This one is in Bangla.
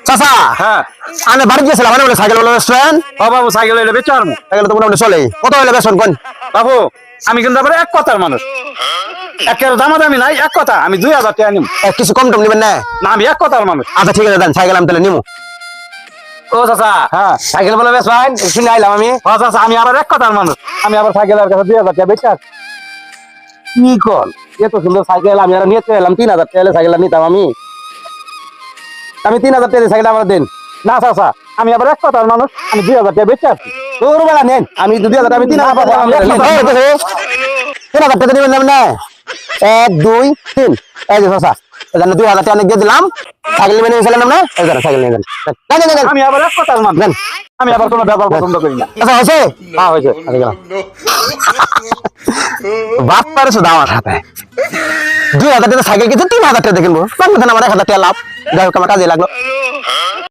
চাচা হ্যাঁ আমি বাড়ি গেছিলাম মানে সাইকেল বলে রেস্টুরেন্ট ও বাবু সাইকেল হইলে বেচো আর সাইকেল তো মোটামুটি চলে কত হইলে বেসন কোন বাবু আমি কিন্তু আবার এক কথার মানুষ একের দামাদামি নাই এক কথা আমি 2000 টাকা নিব কিছু কম টম নেবেন না না আমি এক কথার মানুষ আচ্ছা ঠিক আছে দেন সাইকেল আমি তাহলে নিমু ও চাচা হ্যাঁ সাইকেল বলে বেসবেন শুনে আইলাম আমি আচ্ছা আচ্ছা আমি আবার এক কথার মানুষ আমি আবার সাইকেলের কাছে 2000 টাকা বেচে আসি। কি কর এত সুন্দর সাইকেল আমি আর নিয়ে এলাম 3000 টাকা সাইকেল নিতাম আমি 3000 টাকা সাইকেল আমার দেন না চাচা আমি আবার এক কথার মানুষ আমি 2000 টাকা বেচে আসি তোর বেলা নেন আমি 2000 আমি 3000 টাকা আমি 3000 টাকা দিবেন না 1 2 3 এই যে চাচা এখানে 2000 টাকা দিয়ে দিলাম সাইকেল নিবেন নিয়েছিলেন না এই ধরো সাইকেল নিয়ে যান আমি আবার এক কথার মানুষ নেন আমি আবার কোনো ব্যবহার পছন্দ করি না আচ্ছা হয়েছে হ্যাঁ হয়েছে আরে গেলাম বাপ পারে শুধু আমার হাতে 2000 টাকা সাইকেল কিনতে 3000 টাকা দেখেন আমার 1000 টাকা লাভ যাই হোক আমার কাজে লাগলো